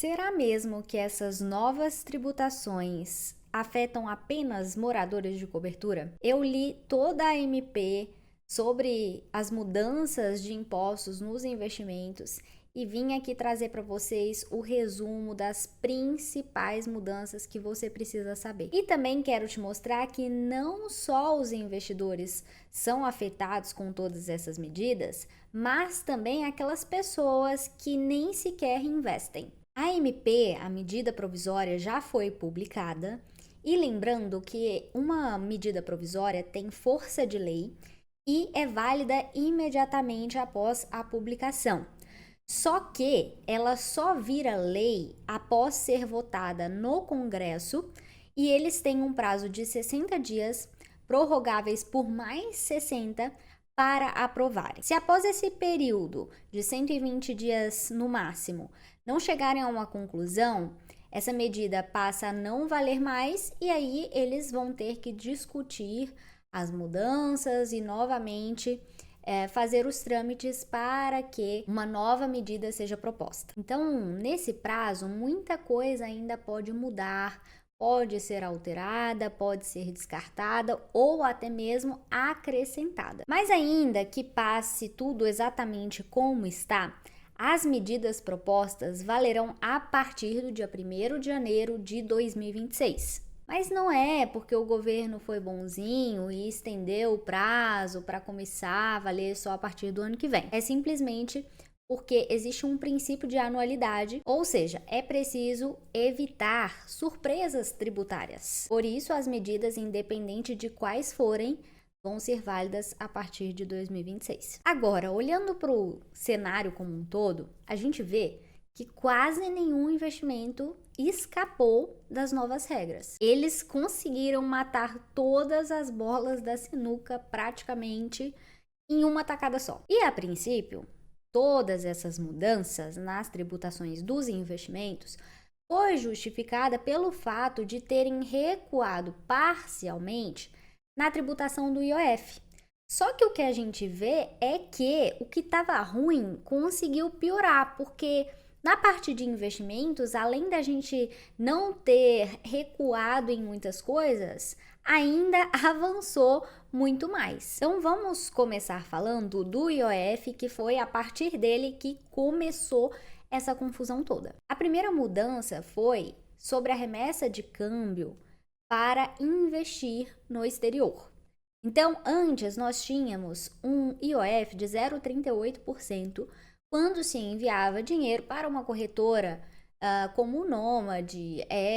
Será mesmo que essas novas tributações afetam apenas moradores de cobertura? Eu li toda a MP sobre as mudanças de impostos nos investimentos e vim aqui trazer para vocês o resumo das principais mudanças que você precisa saber. E também quero te mostrar que não só os investidores são afetados com todas essas medidas, mas também aquelas pessoas que nem sequer investem. A MP, a medida provisória, já foi publicada e lembrando que uma medida provisória tem força de lei e é válida imediatamente após a publicação. Só que ela só vira lei após ser votada no Congresso e eles têm um prazo de 60 dias, prorrogáveis por mais 60 para aprovarem. Se após esse período de 120 dias no máximo não chegarem a uma conclusão, essa medida passa a não valer mais e aí eles vão ter que discutir as mudanças e novamente fazer os trâmites para que uma nova medida seja proposta. Então, nesse prazo, muita coisa ainda pode mudar, pode ser alterada, pode ser descartada ou até mesmo acrescentada. Mas ainda que passe tudo exatamente como está, as medidas propostas valerão a partir do dia 1º de janeiro de 2026. Mas não é porque o governo foi bonzinho e estendeu o prazo para começar a valer só a partir do ano que vem. É simplesmente porque existe um princípio de anualidade, ou seja, é preciso evitar surpresas tributárias. Por isso, as medidas, independente de quais forem, vão ser válidas a partir de 2026. Agora, olhando para o cenário como um todo, a gente vê que quase nenhum investimento escapou das novas regras. Eles conseguiram matar todas as bolas da sinuca praticamente em uma tacada só. E a princípio, todas essas mudanças nas tributações dos investimentos foi justificada pelo fato de terem recuado parcialmente na tributação do IOF. Só que o que a gente vê é que o que estava ruim conseguiu piorar, porque na parte de investimentos, além da gente não ter recuado em muitas coisas, ainda avançou muito mais. Então vamos começar falando do IOF, que foi a partir dele que começou essa confusão toda. A primeira mudança foi sobre a remessa de câmbio para investir no exterior. Então, antes nós tínhamos um IOF de 0,38% quando se enviava dinheiro para uma corretora como o Nomad,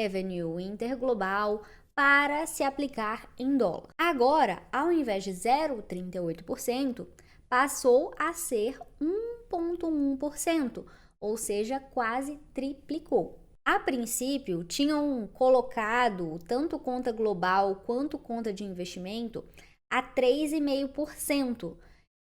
Avenue, Interglobal, para se aplicar em dólar. Agora, ao invés de 0,38%, passou a ser 1,1%, ou seja, quase triplicou. A princípio, tinham colocado tanto conta global quanto conta de investimento a 3,5%.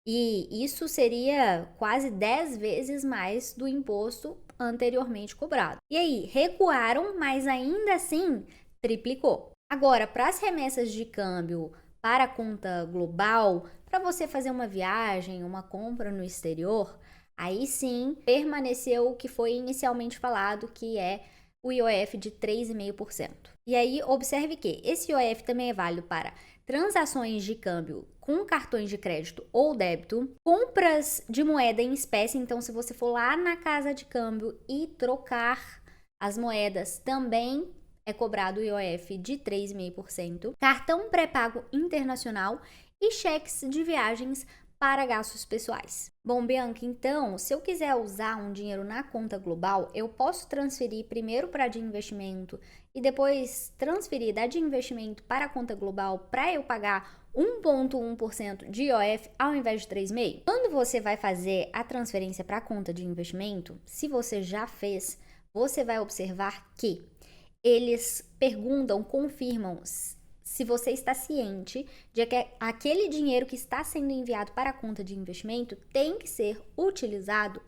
E isso seria quase 10 vezes mais do imposto anteriormente cobrado. E aí, recuaram, mas ainda assim triplicou. Agora, para as remessas de câmbio para a conta global, para você fazer uma viagem, uma compra no exterior, aí sim permaneceu o que foi inicialmente falado, que é o IOF de 3,5%. E aí, observe que esse IOF também é válido para transações de câmbio com cartões de crédito ou débito, compras de moeda em espécie, então se você for lá na casa de câmbio e trocar as moedas, também é cobrado o IOF de 3,5%, cartão pré-pago internacional e cheques de viagens para gastos pessoais. Bom, Bianca, então, se eu quiser usar um dinheiro na conta global, eu posso transferir primeiro para de investimento e depois transferir da de investimento para a conta global para eu pagar 1,1% de IOF ao invés de 3,5%? Quando você vai fazer a transferência para a conta de investimento, se você já fez, você vai observar que eles perguntam, confirmam se você está ciente de que aquele dinheiro que está sendo enviado para a conta de investimento tem que ser utilizado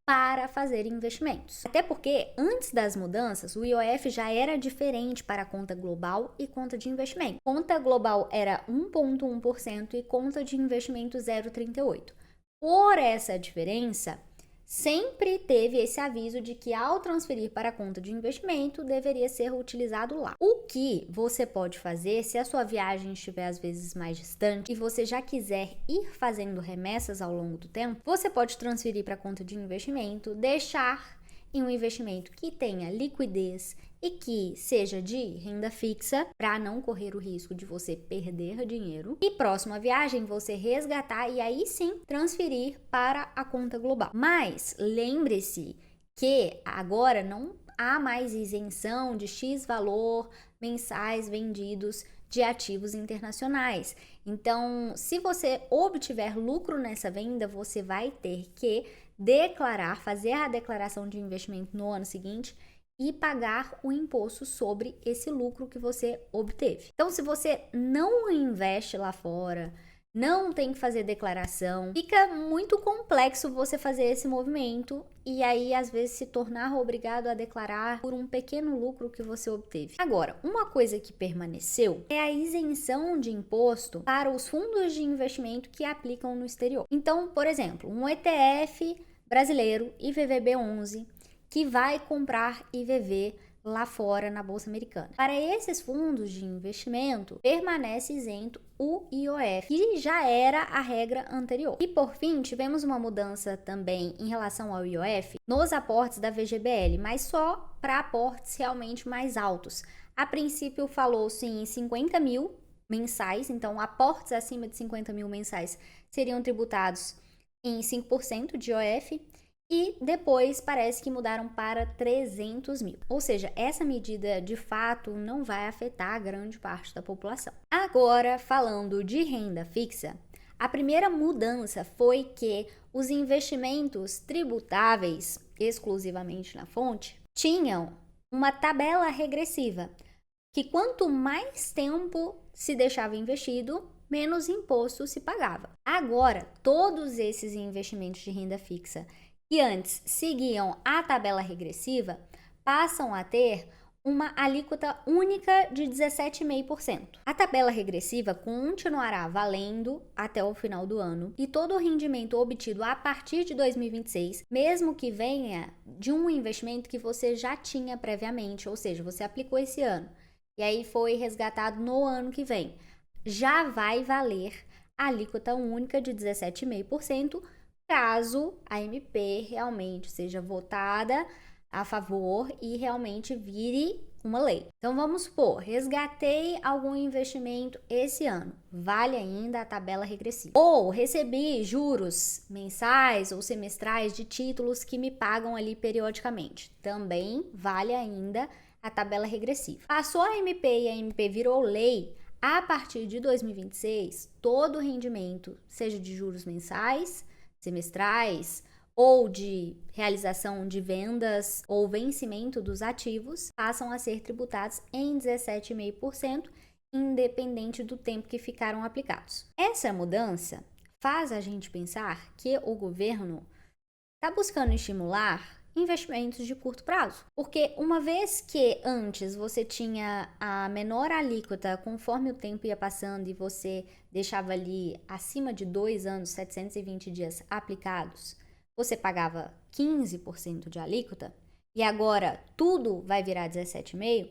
para fazer investimentos. Até porque, antes das mudanças, o IOF já era diferente para a conta global e conta de investimento. Conta global era 1,1% e conta de investimento 0,38%. Por essa diferença, sempre teve esse aviso de que ao transferir para a conta de investimento deveria ser utilizado lá. O que você pode fazer se a sua viagem estiver às vezes mais distante e você já quiser ir fazendo remessas ao longo do tempo, você pode transferir para a conta de investimento, deixar em um investimento que tenha liquidez e que seja de renda fixa, para não correr o risco de você perder dinheiro. E próxima viagem você resgatar e aí sim transferir para a conta global. Mas lembre-se que agora não há mais isenção de X valor mensais vendidos de ativos internacionais. Então, se você obtiver lucro nessa venda, você vai ter que declarar, fazer a declaração de investimento no ano seguinte e pagar o imposto sobre esse lucro que você obteve. Então, se você não investe lá fora, não tem que fazer declaração, fica muito complexo você fazer esse movimento e aí às vezes se tornar obrigado a declarar por um pequeno lucro que você obteve. Agora, uma coisa que permaneceu é a isenção de imposto para os fundos de investimento que aplicam no exterior. Então, por exemplo, um ETF brasileiro, IVVB11, que vai comprar IVV lá fora na Bolsa Americana. Para esses fundos de investimento, permanece isento o IOF, que já era a regra anterior. E por fim, tivemos uma mudança também em relação ao IOF nos aportes da VGBL, mas só para aportes realmente mais altos. A princípio falou-se em 50 mil mensais, então aportes acima de 50 mil mensais seriam tributados em 5% de IOF. E depois parece que mudaram para 300 mil. Ou seja, essa medida de fato não vai afetar a grande parte da população. Agora, falando de renda fixa, a primeira mudança foi que os investimentos tributáveis exclusivamente na fonte tinham uma tabela regressiva, que quanto mais tempo se deixava investido, menos imposto se pagava. Agora, todos esses investimentos de renda fixa que antes seguiam a tabela regressiva, passam a ter uma alíquota única de 17,5%. A tabela regressiva continuará valendo até o final do ano e todo o rendimento obtido a partir de 2026, mesmo que venha de um investimento que você já tinha previamente, ou seja, você aplicou esse ano e aí foi resgatado no ano que vem, já vai valer a alíquota única de 17,5%, caso a MP realmente seja votada a favor e realmente vire uma lei. Então vamos supor, resgatei algum investimento esse ano, vale ainda a tabela regressiva. Ou recebi juros mensais ou semestrais de títulos que me pagam ali periodicamente, também vale ainda a tabela regressiva. Passou a MP e a MP virou lei, a partir de 2026, todo o rendimento, seja de juros mensais, semestrais ou de realização de vendas ou vencimento dos ativos, passam a ser tributados em 17,5%, independente do tempo que ficaram aplicados. Essa mudança faz a gente pensar que o governo está buscando estimular investimentos de curto prazo, porque uma vez que antes você tinha a menor alíquota conforme o tempo ia passando e você deixava ali acima de 2 anos, 720 dias aplicados, você pagava 15% de alíquota e agora tudo vai virar 17,5%,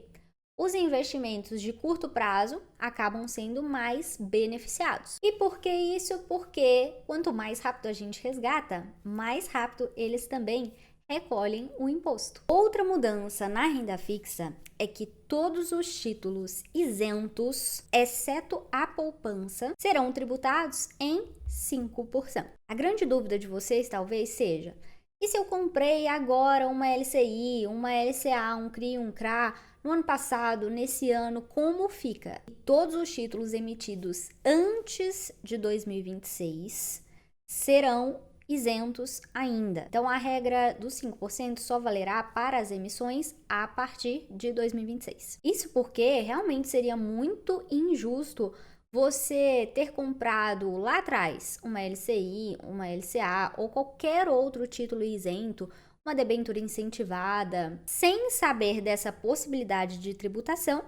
os investimentos de curto prazo acabam sendo mais beneficiados. E por que isso? Porque quanto mais rápido a gente resgata, mais rápido eles também recolhem o imposto. Outra mudança na renda fixa é que todos os títulos isentos, exceto a poupança, serão tributados em 5%. A grande dúvida de vocês talvez seja: e se eu comprei agora uma LCI, uma LCA, um CRI, um CRA, no ano passado, nesse ano, como fica? Todos os títulos emitidos antes de 2026 serão isentos ainda. Então, a regra dos 5% só valerá para as emissões a partir de 2026. Isso porque realmente seria muito injusto você ter comprado lá atrás uma LCI, uma LCA ou qualquer outro título isento, uma debênture incentivada, sem saber dessa possibilidade de tributação,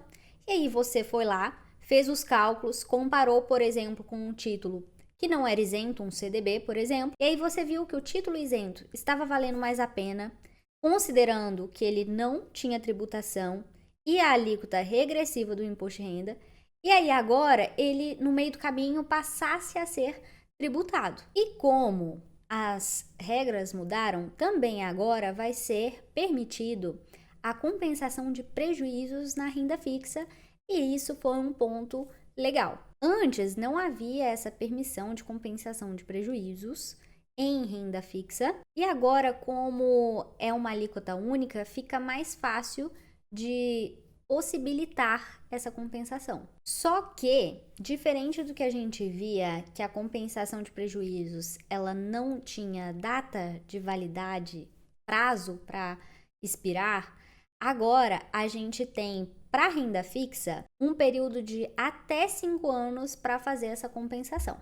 e aí você foi lá, fez os cálculos, comparou, por exemplo, com um título que não era isento, um CDB, por exemplo, e aí você viu que o título isento estava valendo mais a pena, considerando que ele não tinha tributação e a alíquota regressiva do imposto de renda, e aí agora ele, no meio do caminho, passasse a ser tributado. E como as regras mudaram, também agora vai ser permitido a compensação de prejuízos na renda fixa, e isso foi um ponto legal. Antes não havia essa permissão de compensação de prejuízos em renda fixa, e agora, como é uma alíquota única, fica mais fácil de possibilitar essa compensação. Só que, diferente do que a gente via, que a compensação de prejuízos ela não tinha data de validade, prazo para expirar, agora a gente tem para renda fixa um período de até 5 anos para fazer essa compensação.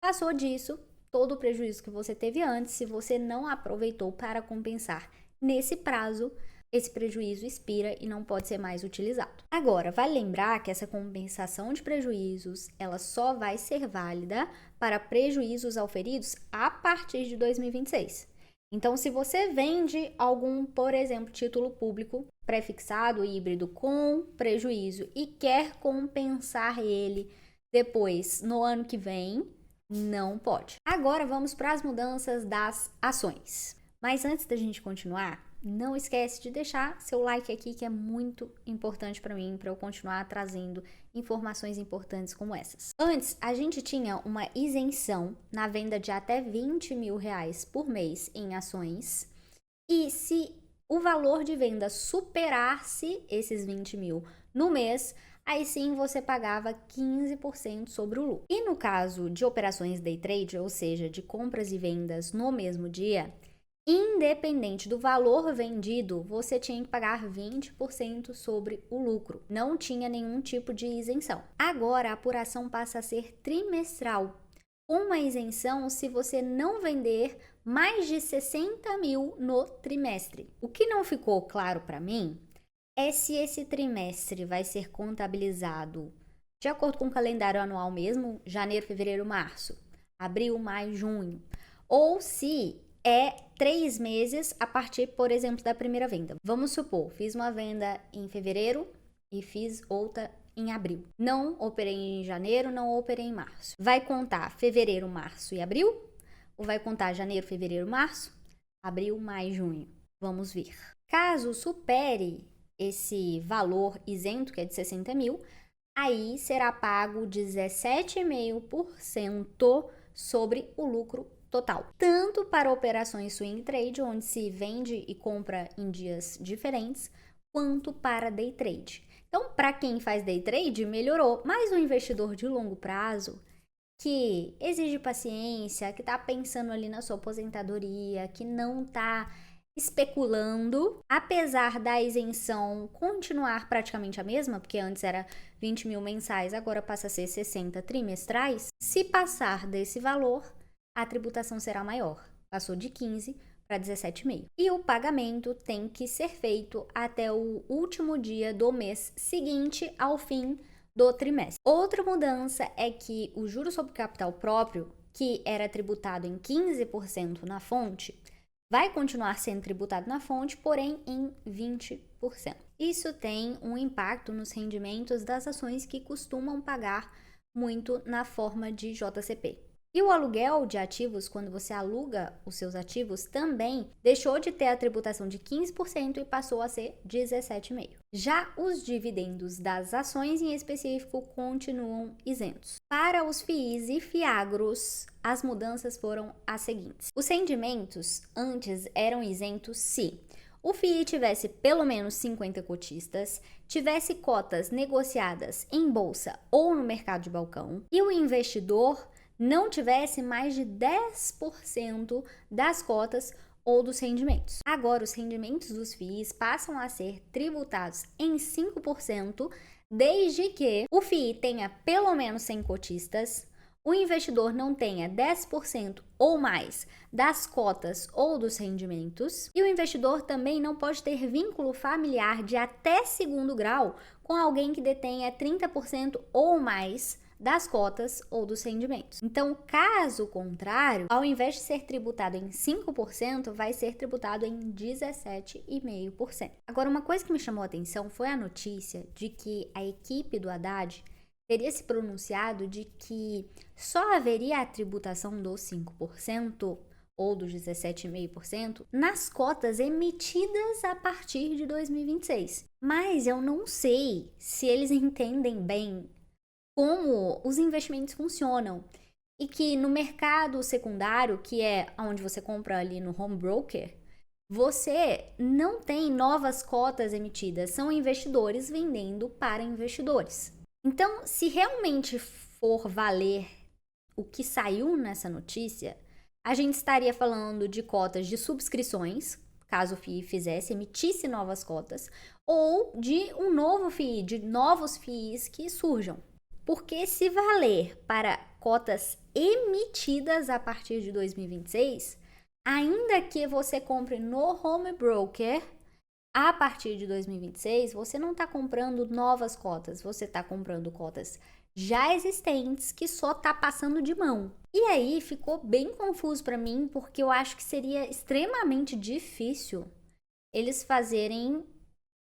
Passou disso, todo o prejuízo que você teve antes, se você não aproveitou para compensar nesse prazo, esse prejuízo expira e não pode ser mais utilizado. Agora, vale lembrar que essa compensação de prejuízos, ela só vai ser válida para prejuízos auferidos a partir de 2026. Então, se você vende algum, por exemplo, título público pré-fixado híbrido com prejuízo e quer compensar ele depois no ano que vem, não pode. Agora vamos para as mudanças das ações. Mas antes da gente continuar, não esquece de deixar seu like aqui, que é muito importante para mim, para eu continuar trazendo informações importantes como essas. Antes, a gente tinha uma isenção na venda de até 20 mil reais por mês em ações, e se o valor de venda superasse esses 20 mil no mês, aí sim você pagava 15% sobre o lucro. E no caso de operações day trade, ou seja, de compras e vendas no mesmo dia, independente do valor vendido, você tinha que pagar 20% sobre o lucro. Não tinha nenhum tipo de isenção. Agora a apuração passa a ser trimestral, com uma isenção se você não vender mais de 60 mil no trimestre. O que não ficou claro para mim é se esse trimestre vai ser contabilizado de acordo com o calendário anual mesmo, janeiro, fevereiro, março, abril, maio, junho, ou se é 3 meses a partir, por exemplo, da primeira venda. Vamos supor, fiz uma venda em fevereiro e fiz outra em abril. Não operei em janeiro, não operei em março. Vai contar fevereiro, março e abril? Ou vai contar janeiro, fevereiro, março, abril, maio, junho? Vamos ver. Caso supere esse valor isento, que é de 60 mil, aí será pago 17,5% sobre o lucro total, tanto para operações swing trade, onde se vende e compra em dias diferentes, quanto para day trade. Então, para quem faz day trade, melhorou, mas o investidor de longo prazo, que exige paciência, que está pensando ali na sua aposentadoria, que não está especulando, apesar da isenção continuar praticamente a mesma, porque antes era 20 mil mensais, agora passa a ser 60 trimestrais, se passar desse valor, a tributação será maior, passou de 15 para 17,5. E o pagamento tem que ser feito até o último dia do mês seguinte ao fim do trimestre. Outra mudança é que o juro sobre capital próprio, que era tributado em 15% na fonte, vai continuar sendo tributado na fonte, porém em 20%. Isso tem um impacto nos rendimentos das ações que costumam pagar muito na forma de JCP. E o aluguel de ativos, quando você aluga os seus ativos, também deixou de ter a tributação de 15% e passou a ser 17,5%. Já os dividendos das ações em específico continuam isentos. Para os FIIs e FIAGROS, as mudanças foram as seguintes. Os rendimentos antes eram isentos se o FII tivesse pelo menos 50 cotistas, tivesse cotas negociadas em bolsa ou no mercado de balcão e o investidor não tivesse mais de 10% das cotas ou dos rendimentos. Agora, os rendimentos dos FIIs passam a ser tributados em 5%, desde que o FII tenha pelo menos 100 cotistas, o investidor não tenha 10% ou mais das cotas ou dos rendimentos, e o investidor também não pode ter vínculo familiar de até segundo grau com alguém que detenha 30% ou mais das cotas ou dos rendimentos. Então, caso contrário, ao invés de ser tributado em 5%, vai ser tributado em 17,5%. Agora, uma coisa que me chamou a atenção foi a notícia de que a equipe do Haddad teria se pronunciado de que só haveria a tributação dos 5% ou dos 17,5% nas cotas emitidas a partir de 2026. Mas eu não sei se eles entendem bem como os investimentos funcionam e que no mercado secundário, que é onde você compra ali no home broker, você não tem novas cotas emitidas, são investidores vendendo para investidores. Então, se realmente for valer o que saiu nessa notícia, a gente estaria falando de cotas de subscrições, caso o FII emitisse novas cotas, ou de um novo FII, de novos FIIs que surjam. Porque se valer para cotas emitidas a partir de 2026, ainda que você compre no home broker, a partir de 2026, você não está comprando novas cotas, você está comprando cotas já existentes que só está passando de mão. E aí ficou bem confuso para mim, porque eu acho que seria extremamente difícil eles fazerem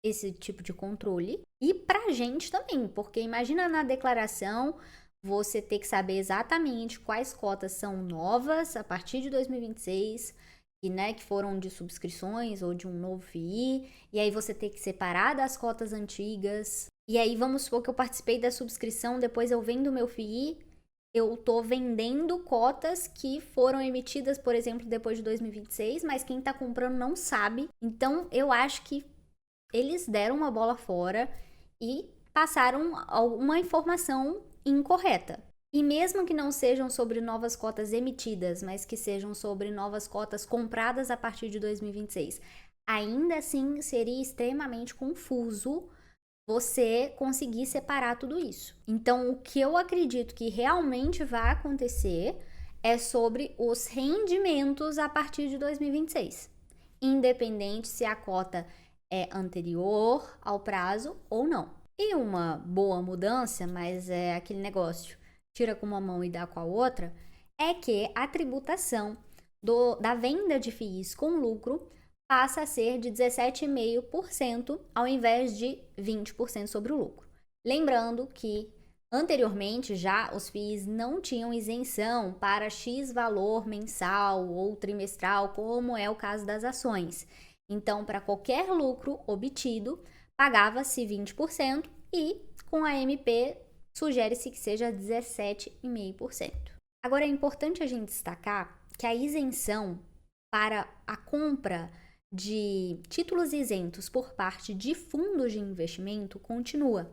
esse tipo de controle. E pra gente também, porque imagina na declaração você ter que saber exatamente quais cotas são novas a partir de 2026 e, né, que foram de subscrições ou de um novo FII, e aí você ter que separar das cotas antigas. E aí vamos supor que eu participei da subscrição, depois eu vendo meu FII, eu tô vendendo cotas que foram emitidas, por exemplo, depois de 2026, mas quem tá comprando não sabe. Então eu acho que eles deram uma bola fora e passaram alguma informação incorreta. E mesmo que não sejam sobre novas cotas emitidas, mas que sejam sobre novas cotas compradas a partir de 2026, ainda assim seria extremamente confuso você conseguir separar tudo isso. Então, o que eu acredito que realmente vai acontecer é sobre os rendimentos a partir de 2026, independente se a cota é anterior ao prazo ou não. E uma boa mudança, mas é aquele negócio, tira com uma mão e dá com a outra, é que a tributação da venda de FIIs com lucro passa a ser de 17,5% ao invés de 20% sobre o lucro. Lembrando que anteriormente já os FIIs não tinham isenção para X valor mensal ou trimestral, como é o caso das ações. Então, para qualquer lucro obtido, pagava-se 20% e com a MP sugere-se que seja 17,5%. Agora, é importante a gente destacar que a isenção para a compra de títulos isentos por parte de fundos de investimento continua.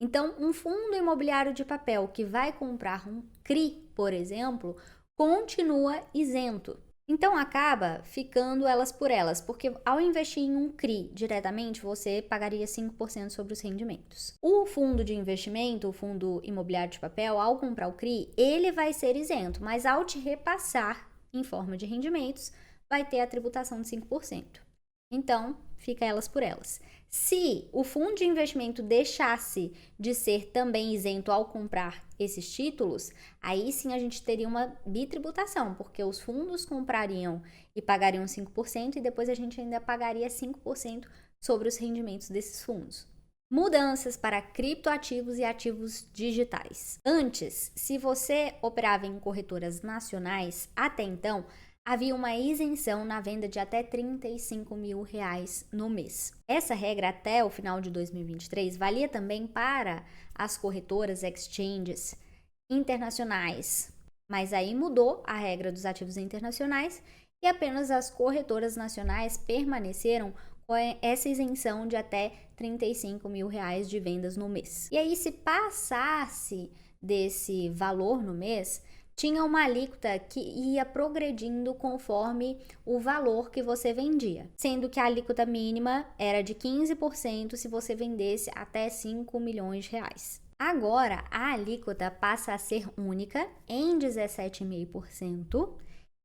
Então, um fundo imobiliário de papel que vai comprar um CRI, por exemplo, continua isento. Então, acaba ficando elas por elas, porque ao investir em um CRI diretamente, você pagaria 5% sobre os rendimentos. O fundo de investimento, o fundo imobiliário de papel, ao comprar o CRI, ele vai ser isento, mas ao te repassar em forma de rendimentos, vai ter a tributação de 5%. Então, fica elas por elas. Se o fundo de investimento deixasse de ser também isento ao comprar esses títulos, aí sim a gente teria uma bitributação, porque os fundos comprariam e pagariam 5% e depois a gente ainda pagaria 5% sobre os rendimentos desses fundos. Mudanças para criptoativos e ativos digitais. Antes, se você operava em corretoras nacionais, até então, havia uma isenção na venda de até R$35 mil no mês. Essa regra até o final de 2023 valia também para as corretoras exchanges internacionais, mas aí mudou a regra dos ativos internacionais e apenas as corretoras nacionais permaneceram com essa isenção de até R$35 mil de vendas no mês. E aí, se passasse desse valor no mês, tinha uma alíquota que ia progredindo conforme o valor que você vendia, sendo que a alíquota mínima era de 15% se você vendesse até R$5 milhões. Agora, a alíquota passa a ser única em 17,5%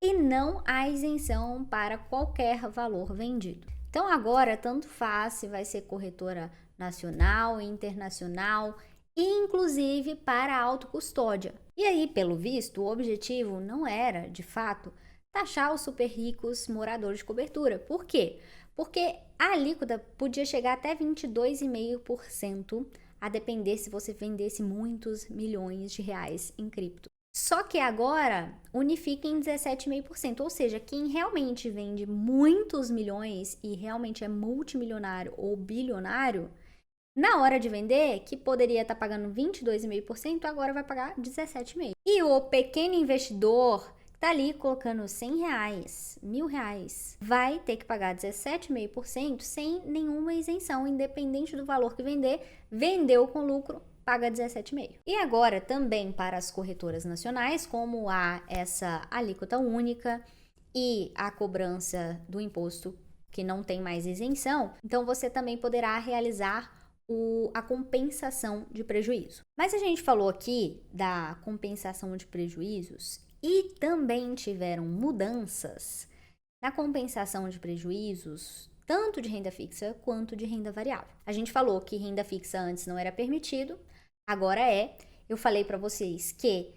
e não há isenção para qualquer valor vendido. Então, agora, tanto faz se vai ser corretora nacional, internacional, e inclusive para a autocustódia. E aí, pelo visto, o objetivo não era, de fato, taxar os super ricos moradores de cobertura. Por quê? Porque a alíquota podia chegar até 22,5%, a depender se você vendesse muitos milhões de reais em cripto. Só que agora unifica em 17,5%, ou seja, quem realmente vende muitos milhões e realmente é multimilionário ou bilionário, na hora de vender, que poderia estar pagando 22,5%, agora vai pagar 17,5%. E o pequeno investidor que tá ali colocando R$100, R$1.000, vai ter que pagar 17,5% sem nenhuma isenção, independente do valor que vender. Vendeu com lucro, paga 17,5%. E agora também para as corretoras nacionais, como há essa alíquota única e a cobrança do imposto que não tem mais isenção, então você também poderá realizar a compensação de prejuízo. Mas a gente falou aqui da compensação de prejuízos e também tiveram mudanças na compensação de prejuízos, tanto de renda fixa quanto de renda variável. A gente falou que renda fixa antes não era permitido, agora é. Eu falei para vocês que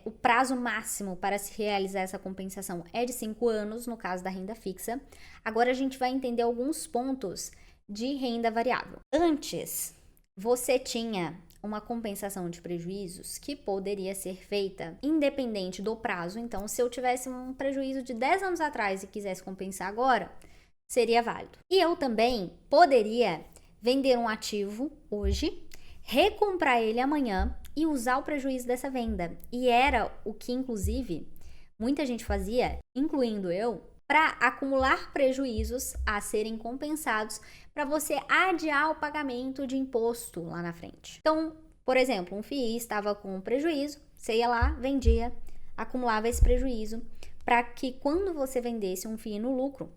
o prazo máximo para se realizar essa compensação é de 5 anos, no caso da renda fixa. Agora a gente vai entender alguns pontos de renda variável. Antes, você tinha uma compensação de prejuízos que poderia ser feita independente do prazo. Então, se eu tivesse um prejuízo de 10 anos atrás e quisesse compensar agora, seria válido. E eu também poderia vender um ativo hoje, recomprar ele amanhã e usar o prejuízo dessa venda. E era o que, inclusive, muita gente fazia, incluindo eu, para acumular prejuízos a serem compensados para você adiar o pagamento de imposto lá na frente. Então, por exemplo, um FII estava com prejuízo, você ia lá, vendia, acumulava esse prejuízo para que quando você vendesse um FII no lucro,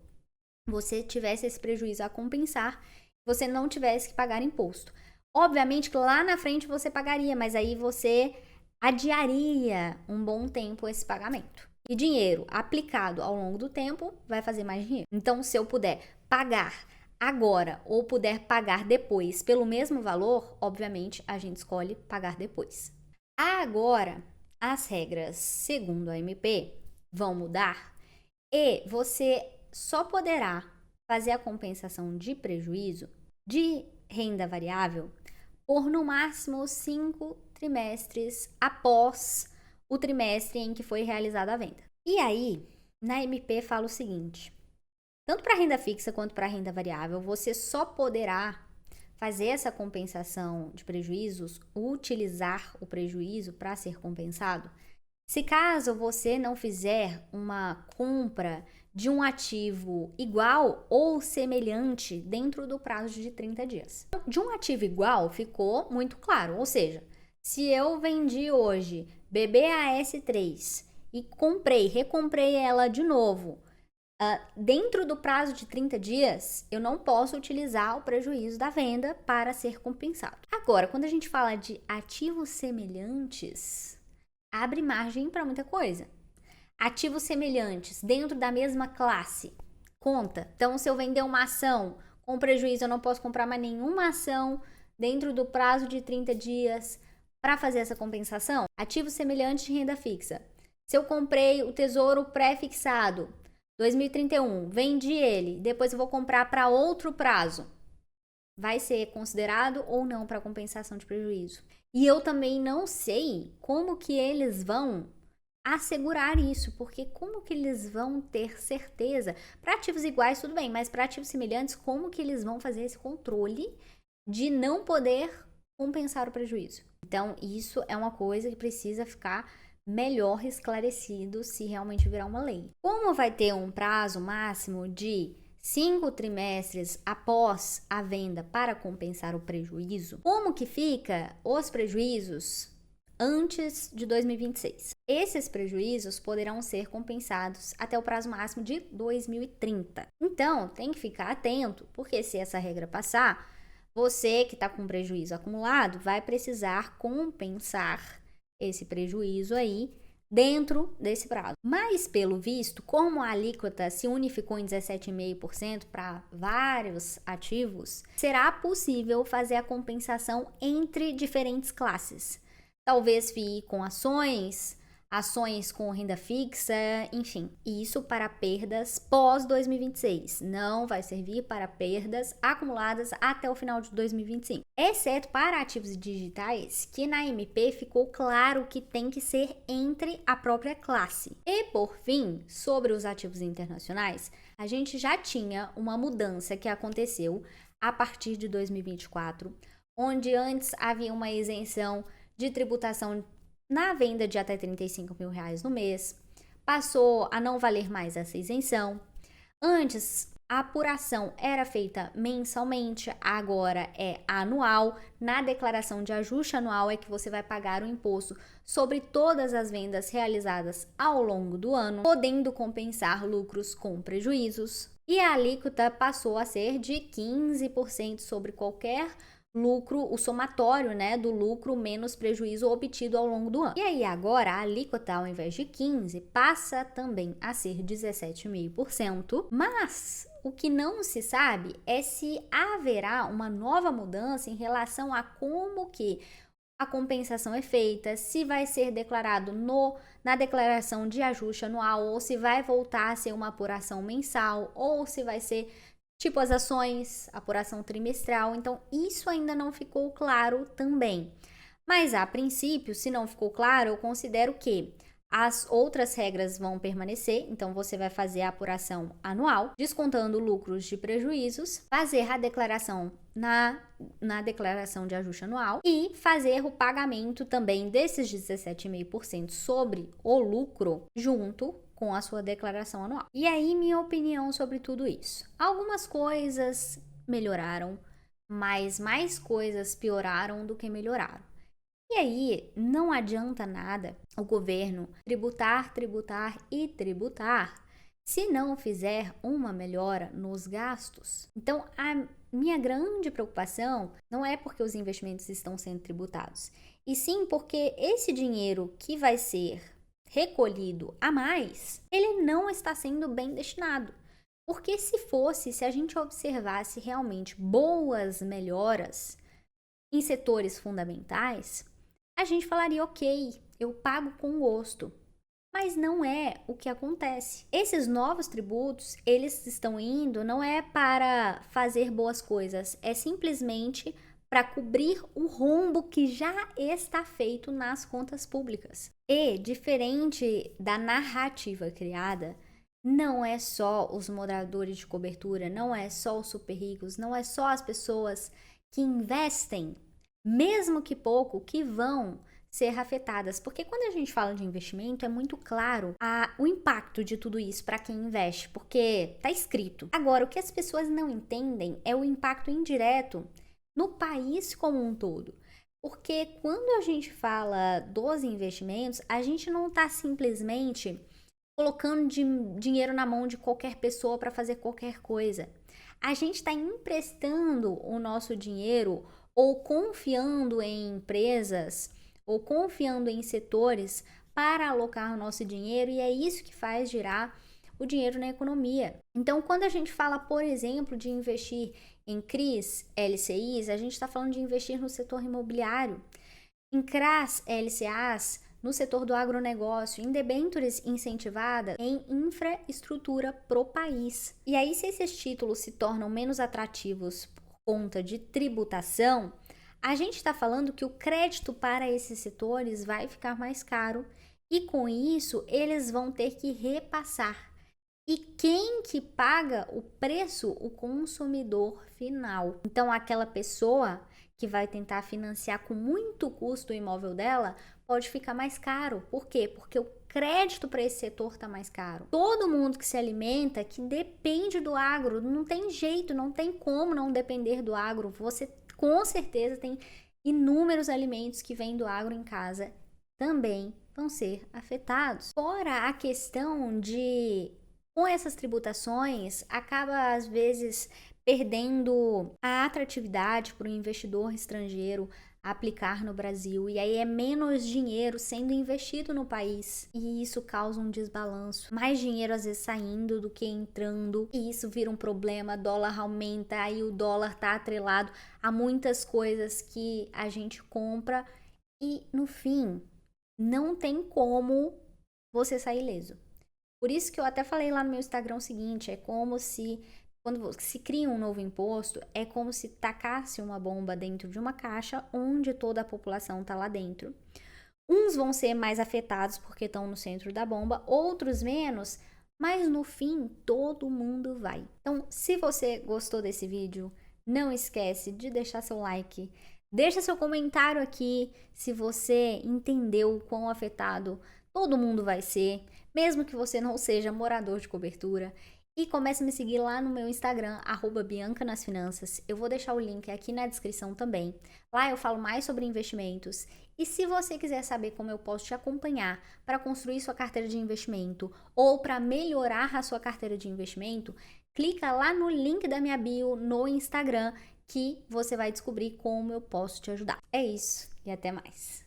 você tivesse esse prejuízo a compensar, você não tivesse que pagar imposto. Obviamente que lá na frente você pagaria, mas aí você adiaria um bom tempo esse pagamento. E dinheiro aplicado ao longo do tempo vai fazer mais dinheiro. Então, se eu puder pagar agora ou puder pagar depois pelo mesmo valor, obviamente a gente escolhe pagar depois. Agora, as regras, segundo a MP, vão mudar e você só poderá fazer a compensação de prejuízo de renda variável por no máximo 5 trimestres após o trimestre em que foi realizada a venda. E aí, na MP fala o seguinte: tanto para renda fixa quanto para renda variável, você só poderá fazer essa compensação de prejuízos, utilizar o prejuízo para ser compensado, se caso você não fizer uma compra de um ativo igual ou semelhante dentro do prazo de 30 dias. De um ativo igual ficou muito claro, ou seja, se eu vendi hoje BBAS3 e recomprei ela de novo, dentro do prazo de 30 dias, eu não posso utilizar o prejuízo da venda para ser compensado. Agora, quando a gente fala de ativos semelhantes, abre margem para muita coisa. Ativos semelhantes dentro da mesma classe, conta. Então, se eu vender uma ação com prejuízo, eu não posso comprar mais nenhuma ação dentro do prazo de 30 dias para fazer essa compensação. Ativos semelhantes de renda fixa. Se eu comprei o tesouro pré-fixado 2031, vendi ele, depois eu vou comprar para outro prazo, vai ser considerado ou não para compensação de prejuízo? E eu também não sei como que eles vão assegurar isso, porque como que eles vão ter certeza? Para ativos iguais, tudo bem, mas para ativos semelhantes, como que eles vão fazer esse controle de não poder compensar o prejuízo? Então, isso é uma coisa que precisa ficar melhor esclarecido se realmente virar uma lei. Como vai ter um prazo máximo de 5 trimestres após a venda para compensar o prejuízo, como que fica os prejuízos antes de 2026? Esses prejuízos poderão ser compensados até o prazo máximo de 2030. Então, tem que ficar atento, porque se essa regra passar, você que está com prejuízo acumulado vai precisar compensar esse prejuízo aí dentro desse prazo. Mas, pelo visto, como a alíquota se unificou em 17,5% para vários ativos, será possível fazer a compensação entre diferentes classes. Talvez FII com ações, ações com renda fixa, enfim. Isso para perdas pós 2026. Não vai servir para perdas acumuladas até o final de 2025. Exceto para ativos digitais, que na MP ficou claro que tem que ser entre a própria classe. E por fim, sobre os ativos internacionais, a gente já tinha uma mudança que aconteceu a partir de 2024, onde antes havia uma isenção de tributação na venda de até R$35 mil no mês, passou a não valer mais essa isenção. Antes, a apuração era feita mensalmente, agora é anual. Na declaração de ajuste anual é que você vai pagar o imposto sobre todas as vendas realizadas ao longo do ano, podendo compensar lucros com prejuízos. E a alíquota passou a ser de 15% sobre qualquer lucro, o somatório, né, do lucro menos prejuízo obtido ao longo do ano. E aí agora a alíquota, ao invés de 15, passa também a ser 17,5%, mas o que não se sabe é se haverá uma nova mudança em relação a como que a compensação é feita, se vai ser declarado na declaração de ajuste anual, ou se vai voltar a ser uma apuração mensal, ou se vai ser tipo as ações, apuração trimestral. Então, isso ainda não ficou claro também. Mas, a princípio, se não ficou claro, eu considero que as outras regras vão permanecer. Então, você vai fazer a apuração anual, descontando lucros de prejuízos, fazer a declaração na declaração de ajuste anual e fazer o pagamento também desses 17,5% sobre o lucro junto com a sua declaração anual. E aí, minha opinião sobre tudo isso. Algumas coisas melhoraram, mas mais coisas pioraram do que melhoraram. E aí, não adianta nada o governo tributar, tributar e tributar se não fizer uma melhora nos gastos. Então, a minha grande preocupação não é porque os investimentos estão sendo tributados, e sim porque esse dinheiro que vai ser recolhido a mais, ele não está sendo bem destinado. Porque se a gente observasse realmente boas melhoras em setores fundamentais, a gente falaria, ok, eu pago com gosto. Mas não é o que acontece. Esses novos tributos, eles estão indo não é para fazer boas coisas, é simplesmente para cobrir o rombo que já está feito nas contas públicas. E, diferente da narrativa criada, não é só os moradores de cobertura, não é só os super ricos, não é só as pessoas que investem, mesmo que pouco, que vão ser afetadas. Porque quando a gente fala de investimento, é muito claro o impacto de tudo isso para quem investe, porque tá escrito. Agora, o que as pessoas não entendem é o impacto indireto no país como um todo. Porque quando a gente fala dos investimentos, a gente não está simplesmente colocando dinheiro na mão de qualquer pessoa para fazer qualquer coisa. A gente está emprestando o nosso dinheiro ou confiando em empresas ou confiando em setores para alocar o nosso dinheiro, e é isso que faz girar o dinheiro na economia. Então, quando a gente fala, por exemplo, de investir em CRIs, LCIs, a gente está falando de investir no setor imobiliário, em CRAs, LCAs, no setor do agronegócio, em debêntures incentivadas em infraestrutura pro país. E aí, se esses títulos se tornam menos atrativos por conta de tributação, a gente está falando que o crédito para esses setores vai ficar mais caro e, com isso, eles vão ter que repassar. E quem que paga o preço? O consumidor final. Então, aquela pessoa que vai tentar financiar com muito custo o imóvel dela, pode ficar mais caro. Por quê? Porque o crédito para esse setor está mais caro. Todo mundo que se alimenta, que depende do agro, não tem jeito, não tem como não depender do agro. Você com certeza tem inúmeros alimentos que vêm do agro em casa, também vão ser afetados. Fora a questão de, com essas tributações, acaba às vezes perdendo a atratividade para o investidor estrangeiro aplicar no Brasil, e aí é menos dinheiro sendo investido no país, e isso causa um desbalanço, mais dinheiro às vezes saindo do que entrando, e isso vira um problema, dólar aumenta, aí o dólar tá atrelado a muitas coisas que a gente compra, e no fim, não tem como você sair ileso. Por isso que eu até falei lá no meu Instagram o seguinte, é como se quando se cria um novo imposto, é como se tacasse uma bomba dentro de uma caixa onde toda a população está lá dentro. Uns vão ser mais afetados porque estão no centro da bomba, outros menos, mas no fim todo mundo vai. Então, se você gostou desse vídeo, não esquece de deixar seu like, deixa seu comentário aqui se você entendeu o quão afetado todo mundo vai ser, mesmo que você não seja morador de cobertura. E comece a me seguir lá no meu Instagram, @BiancaNasFinanças. Eu vou deixar o link aqui na descrição também. Lá eu falo mais sobre investimentos. E se você quiser saber como eu posso te acompanhar para construir sua carteira de investimento ou para melhorar a sua carteira de investimento, clica lá no link da minha bio no Instagram que você vai descobrir como eu posso te ajudar. É isso e até mais.